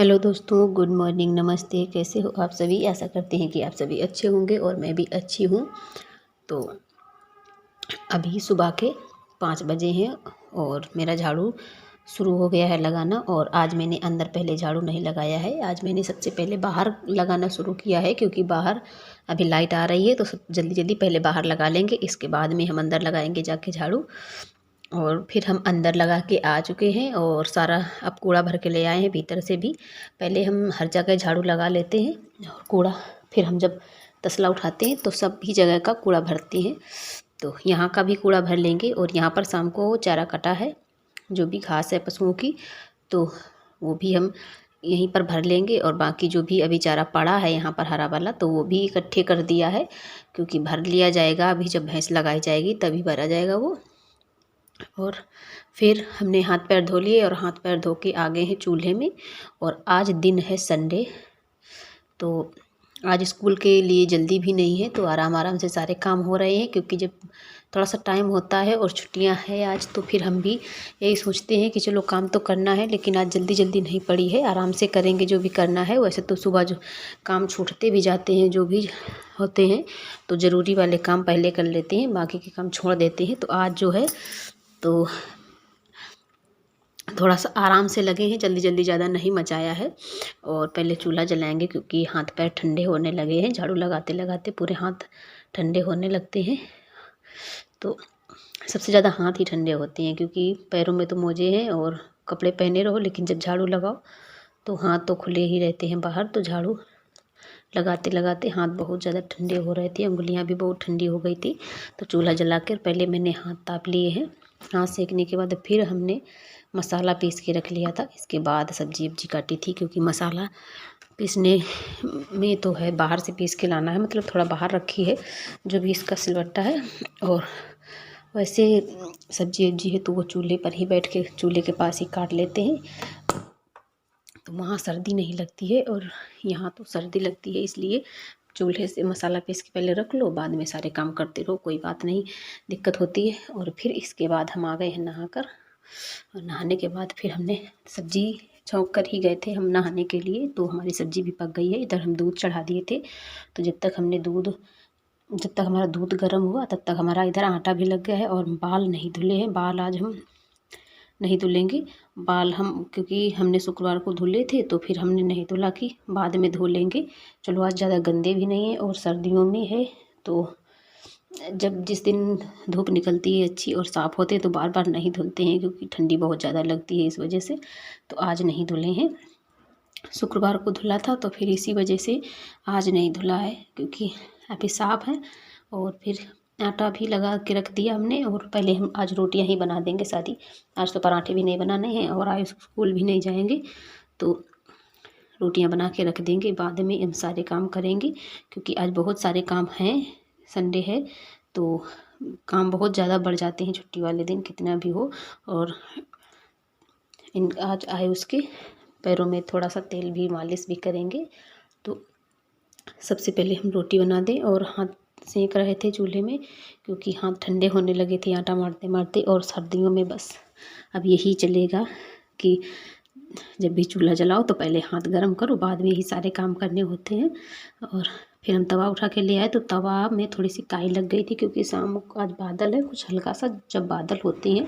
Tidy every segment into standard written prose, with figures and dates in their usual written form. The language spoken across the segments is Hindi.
हेलो दोस्तों, गुड मॉर्निंग, नमस्ते। कैसे हो आप सभी? आशा करते हैं कि आप सभी अच्छे होंगे और मैं भी अच्छी हूँ। तो अभी सुबह के 5 बजे हैं और मेरा झाड़ू शुरू हो गया है लगाना। और आज मैंने अंदर पहले झाड़ू नहीं लगाया है। आज मैंने सबसे पहले बाहर लगाना शुरू किया है, क्योंकि बाहर अभी लाइट आ रही है तो सब जल्दी जल्दी पहले बाहर लगा लेंगे, इसके बाद में हम अंदर लगाएंगे जाके झाड़ू। और फिर हम अंदर लगा के आ चुके हैं और सारा अब कूड़ा भर के ले आए हैं भीतर से भी। पहले हम हर जगह झाड़ू लगा लेते हैं और कूड़ा फिर हम जब तसला उठाते हैं तो सभी जगह का कूड़ा भरते हैं। तो यहाँ का भी कूड़ा भर लेंगे। और यहाँ पर शाम को चारा कटा है, जो भी घास है पशुओं की, तो वो भी हम यहीं पर भर लेंगे। और बाकी जो भी अभी चारा पड़ा है यहाँ पर हरा वाला, तो वो भी इकट्ठे कर दिया है, क्योंकि भर लिया जाएगा। अभी जब भैंस लगाई जाएगी तभी भरा जाएगा वो। और फिर हमने हाथ पैर धो लिए और हाथ पैर धो के आ गए हैं चूल्हे में। और आज दिन है संडे, तो आज स्कूल के लिए जल्दी भी नहीं है, तो आराम आराम से सारे काम हो रहे हैं। क्योंकि जब थोड़ा सा टाइम होता है और छुट्टियां हैं आज, तो फिर हम भी यही सोचते हैं कि चलो काम तो करना है, लेकिन आज जल्दी जल्दी नहीं पड़ी है, आराम से करेंगे जो भी करना है। वैसे तो सुबह जो काम छूटते भी जाते हैं, जो भी होते हैं, तो ज़रूरी वाले काम पहले कर लेते हैं, बाकी के काम छोड़ देते हैं। तो आज जो है तो थोड़ा सा आराम से लगे हैं, जल्दी जल्दी ज़्यादा नहीं मचाया है। और पहले चूल्हा जलाएंगे, क्योंकि हाथ पैर ठंडे होने लगे हैं। झाड़ू लगाते लगाते पूरे हाथ ठंडे होने लगते हैं। तो सबसे ज़्यादा हाथ ही ठंडे होते हैं, क्योंकि पैरों में तो मोजे हैं और कपड़े पहने रहो, लेकिन जब झाड़ू लगाओ तो हाथ तो खुले ही रहते हैं बाहर। तो झाड़ू लगाते लगाते हाथ बहुत ज़्यादा ठंडे हो रहे थे, उंगलियां भी बहुत ठंडी हो गई थी। तो चूल्हा जलाकर पहले मैंने हाथ ताप लिए हैं। हाथ सेकने के बाद फिर हमने मसाला पीस के रख लिया था। इसके बाद सब्जी वब्जी काटी थी, क्योंकि मसाला पीसने में तो है बाहर से पीस के लाना है, मतलब थोड़ा बाहर रखी है जो भी इसका सिलवट्टा है। और वैसे सब्जी वब्जी है तो वो चूल्हे पर ही बैठ के चूल्हे के पास ही काट लेते हैं, तो वहाँ सर्दी नहीं लगती है। और यहाँ तो सर्दी लगती है, इसलिए चूल्हे से मसाला पीस के पहले रख लो, बाद में सारे काम करते रहो, कोई बात नहीं, दिक्कत होती है। और फिर इसके बाद हम आ गए हैं नहाकर। और नहाने के बाद फिर हमने सब्जी छौंक कर ही गए थे हम नहाने के लिए, तो हमारी सब्जी भी पक गई है। इधर हम दूध चढ़ा दिए थे, तो जब तक हमारा दूध गर्म हुआ तब तक हमारा इधर आटा भी लग गया है। और बाल नहीं धुले हैं, बाल आज हम नहीं धुलेंगे। बाल हम, क्योंकि हमने शुक्रवार को धुले थे, तो फिर हमने नहीं धुला कि बाद में धो लेंगे। चलो आज ज़्यादा गंदे भी नहीं है और सर्दियों में है, तो जब जिस दिन धूप निकलती है अच्छी और साफ़ होते हैं तो बार बार नहीं धुलते हैं, क्योंकि ठंडी बहुत ज़्यादा लगती है इस वजह से। तो आज नहीं धुले हैं। शुक्रवार को धुला था, तो फिर इसी वजह से आज नहीं धुला है, क्योंकि अभी साफ़ है। और फिर आटा भी लगा के रख दिया हमने। और पहले हम आज रोटियां ही बना देंगे सादी। आज तो पराठे भी नहीं बनाने हैं और आज स्कूल भी नहीं जाएंगे, तो रोटियां बना के रख देंगे, बाद में हम सारे काम करेंगे। क्योंकि आज बहुत सारे काम हैं, संडे है तो काम बहुत ज़्यादा बढ़ जाते हैं छुट्टी वाले दिन, कितना भी हो। और आज आए उसके पैरों में थोड़ा सा तेल भी मालिश भी करेंगे। तो सबसे पहले हम रोटी बना दें। और हाथ सेक रहे थे चूल्हे में, क्योंकि हाथ ठंडे होने लगे थे आटा मारते मारते। और सर्दियों में बस अब यही चलेगा कि जब भी चूल्हा जलाओ तो पहले हाथ गर्म करो, बाद में ही सारे काम करने होते हैं। और फिर हम तवा उठा के ले आए, तो तवा में थोड़ी सी काई लग गई थी, क्योंकि शाम को आज बादल है कुछ हल्का सा। जब बादल होते हैं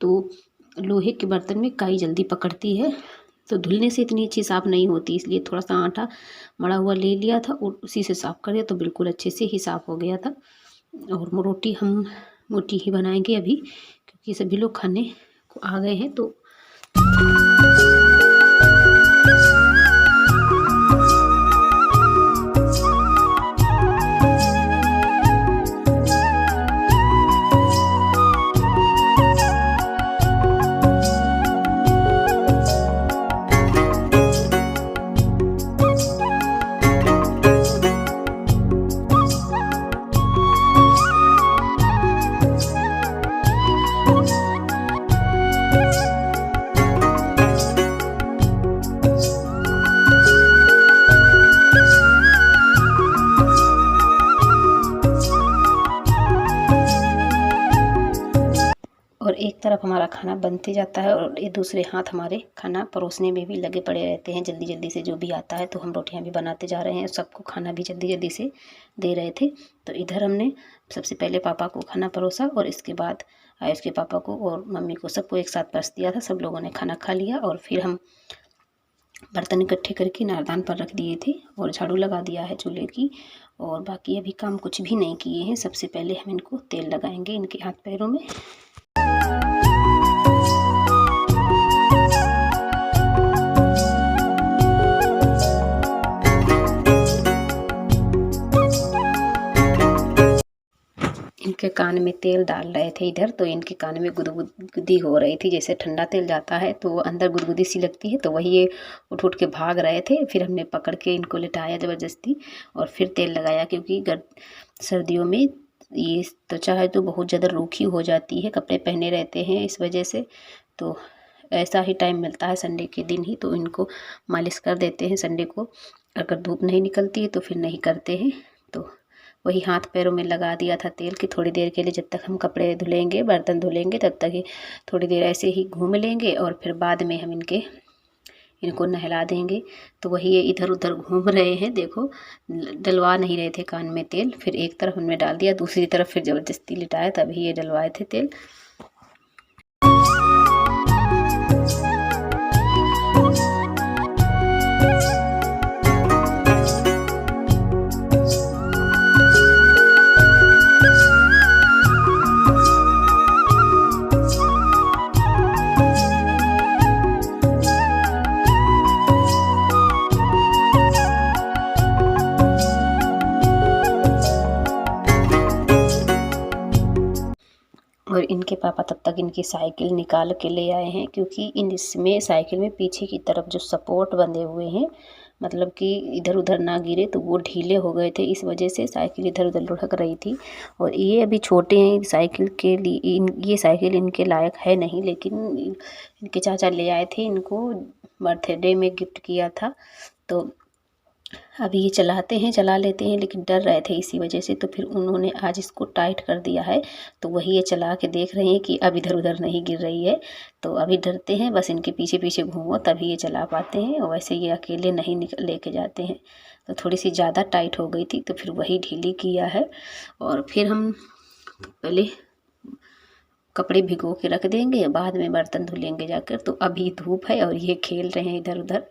तो लोहे के बर्तन में काई जल्दी पकड़ती है, तो धुलने से इतनी अच्छी साफ़ नहीं होती। इसलिए थोड़ा सा आटा मड़ा हुआ ले लिया था और उसी से साफ़ कर दिया, तो बिल्कुल अच्छे से ही साफ़ हो गया था। और रोटी हम मोटी ही बनाएंगे अभी, क्योंकि सभी लोग खाने को आ गए हैं। तो और एक तरफ हमारा खाना बनते जाता है और ये दूसरे हाथ हमारे खाना परोसने में भी लगे पड़े रहते हैं। जल्दी जल्दी से जो भी आता है, तो हम रोटियां भी बनाते जा रहे हैं, सबको खाना भी जल्दी जल्दी से दे रहे थे। तो इधर हमने सबसे पहले पापा को खाना परोसा और इसके बाद आयुष के पापा को और मम्मी को, सबको एक साथ परस दिया था। सब लोगों ने खाना खा लिया और फिर हम बर्तन इकट्ठे करके नारदान पर रख दिए थे और झाड़ू लगा दिया है चूल्हे की। और बाकी अभी काम कुछ भी नहीं किए हैं। सबसे पहले हम इनको तेल लगाएंगे इनके हाथ पैरों में। इनके कान में तेल डाल रहे थे इधर, तो इनके कान में गुदगुदी हो रही थी। जैसे ठंडा तेल जाता है तो अंदर गुदगुदी सी लगती है, तो वही ये उठ उठ के भाग रहे थे। फिर हमने पकड़ के इनको लिटाया ज़बरदस्ती और फिर तेल लगाया, क्योंकि सर्दियों में ये त्वचा है तो बहुत ज़्यादा रूखी हो जाती है, कपड़े पहने रहते हैं इस वजह से। तो ऐसा ही टाइम मिलता है संडे के दिन ही, तो इनको मालिश कर देते हैं संडे को। अगर धूप नहीं निकलती है तो फिर नहीं करते हैं। तो वही हाथ पैरों में लगा दिया था तेल कि थोड़ी देर के लिए, जब तक हम कपड़े धुलेंगे, बर्तन धुलेंगे, तब तक ही थोड़ी देर ऐसे ही घूम लेंगे और फिर बाद में हम इनको नहला देंगे। तो वही ये इधर उधर घूम रहे हैं, देखो डलवा नहीं रहे थे कान में तेल। फिर एक तरफ हमने डाल दिया, दूसरी तरफ फिर ज़बरदस्ती लिटाया, तभी ये डलवाए थे तेल। और इनके पापा तब तक इनकी साइकिल निकाल के ले आए हैं, क्योंकि इसमें साइकिल में पीछे की तरफ जो सपोर्ट बंधे हुए हैं, मतलब कि इधर उधर ना गिरे, तो वो ढीले हो गए थे। इस वजह से साइकिल इधर उधर लुढ़क रही थी। और ये अभी छोटे हैं, साइकिल के लिए ये साइकिल इनके लायक है नहीं, लेकिन इनके चाचा ले आए थे, इनको बर्थडे में गिफ्ट किया था। तो अभी ये चलाते हैं, चला लेते हैं, लेकिन डर रहे थे इसी वजह से। तो फिर उन्होंने आज इसको टाइट कर दिया है, तो वही ये चला के देख रहे हैं कि अब इधर उधर नहीं गिर रही है। तो अभी डरते हैं, बस इनके पीछे पीछे घूमो तभी ये चला पाते हैं, और वैसे ये अकेले नहीं लेके जाते हैं। तो थोड़ी सी ज़्यादा टाइट हो गई थी, तो फिर वही ढीली किया है। और फिर हम पहले कपड़े भिगो के रख देंगे, बाद में बर्तन धुलेंगे जाकर। तो अभी धूप है और ये खेल रहे हैं इधर उधर,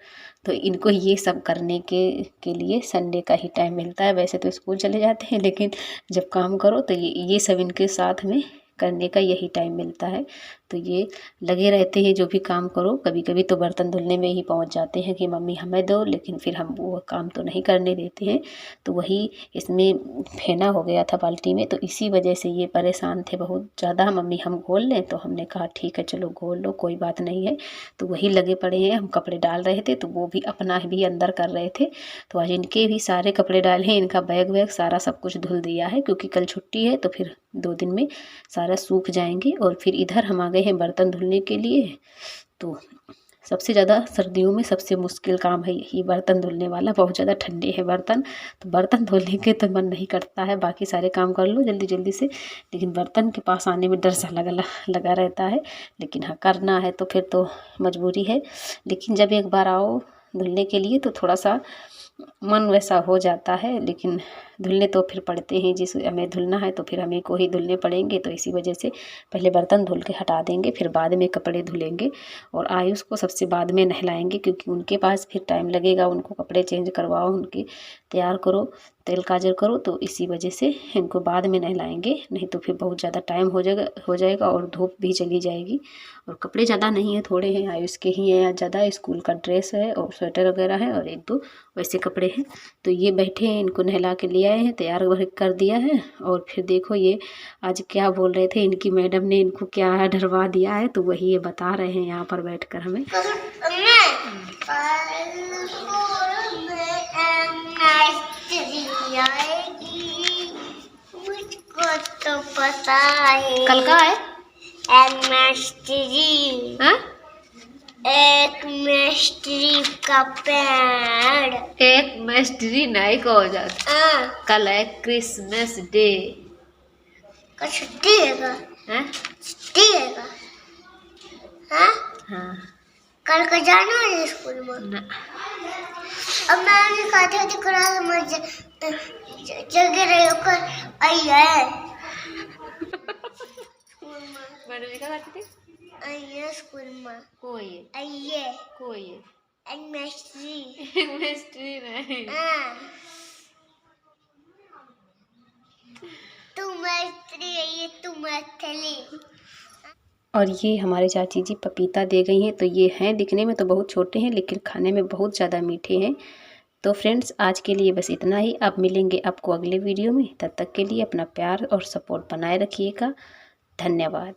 तो इनको ये सब करने के लिए संडे का ही टाइम मिलता है। वैसे तो स्कूल चले जाते हैं, लेकिन जब काम करो तो ये सब इनके साथ में करने का यही टाइम मिलता है। तो ये लगे रहते हैं जो भी काम करो। कभी कभी तो बर्तन धुलने में ही पहुंच जाते हैं कि मम्मी हमें दो, लेकिन फिर हम वो काम तो नहीं करने देते हैं। तो वही इसमें फेना हो गया था बाल्टी में, तो इसी वजह से ये परेशान थे बहुत ज़्यादा। मम्मी हम घोल लें, तो हमने कहा ठीक है चलो घोल लो, कोई बात नहीं है। तो वही लगे पड़े हैं। हम कपड़े डाल रहे थे तो वो भी अपना भी अंदर कर रहे थे। तो आज इनके भी सारे कपड़े डाले हैं, इनका बैग वैग सारा सब कुछ धुल दिया है, क्योंकि कल छुट्टी है। तो फिर 2 दिन में सारा सूख जाएंगे। और फिर इधर हम आ गए हैं बर्तन धुलने के लिए। तो सबसे ज़्यादा सर्दियों में सबसे मुश्किल काम है ये बर्तन धुलने वाला। बहुत ज़्यादा ठंडे हैं बर्तन, तो बर्तन धुलने के तो मन नहीं करता है। बाकी सारे काम कर लो जल्दी जल्दी से, लेकिन बर्तन के पास आने में डर सा लगा रहता है। लेकिन हाँ, करना है तो फिर तो मजबूरी है। लेकिन जब एक बार आओ धुलने के लिए तो थोड़ा सा मन वैसा हो जाता है, लेकिन धुलने तो फिर पड़ते हैं। जिस हमें धुलना है तो फिर हमें को ही धुलने पड़ेंगे। तो इसी वजह से पहले बर्तन धुल के हटा देंगे, फिर बाद में कपड़े धुलेंगे। और आयुष को सबसे बाद में नहलाएंगे, क्योंकि उनके पास फिर टाइम लगेगा। उनको कपड़े चेंज करवाओ, उनके तैयार करो, तेल काजल करो। तो इसी वजह से इनको बाद में नहलाएंगे, नहीं तो फिर बहुत ज़्यादा टाइम हो जाएगा और धूप भी चली जाएगी। और कपड़े ज़्यादा नहीं है, थोड़े हैं, आयुष के ही हैं ज़्यादा। स्कूल का ड्रेस है और स्वेटर वगैरह है और 1-2 वैसे कपड़े हैं। तो ये बैठे हैं, इनको नहला के ले आए हैं, तैयार कर दिया है। और फिर देखो ये आज क्या बोल रहे थे, इनकी मैडम ने इनको क्या डरवा दिया है, तो वही ये बता रहे हैं यहाँ पर बैठकर हमें। मुझको तो पता है। कल का है एमएसट्री, हाँ? एक मिस्ट्री का पेड़। एक मिस्ट्री नहीं को हो जाता। कल है क्रिसमस डे। छुट्टी है का? हैं? छुट्टी है का? हाँ हाँ कल का जाना है स्कूल में। ना अब मैंने कहा था कि क्लास में जगह रही होकर आई है स्कूल में। मैडम जी क्या करती थी? आई है स्कूल में। कोई आई है कोई केमिस्ट्री। केमिस्ट्री नहीं। हाँ तू मैत्री है ये तू मैथिली। और ये हमारे चाची जी पपीता दे गई हैं। तो ये हैं दिखने में तो बहुत छोटे हैं लेकिन खाने में बहुत ज़्यादा मीठे हैं। तो फ्रेंड्स आज के लिए बस इतना ही। अब मिलेंगे आपको अगले वीडियो में। तब तक के लिए अपना प्यार और सपोर्ट बनाए रखिएगा। धन्यवाद।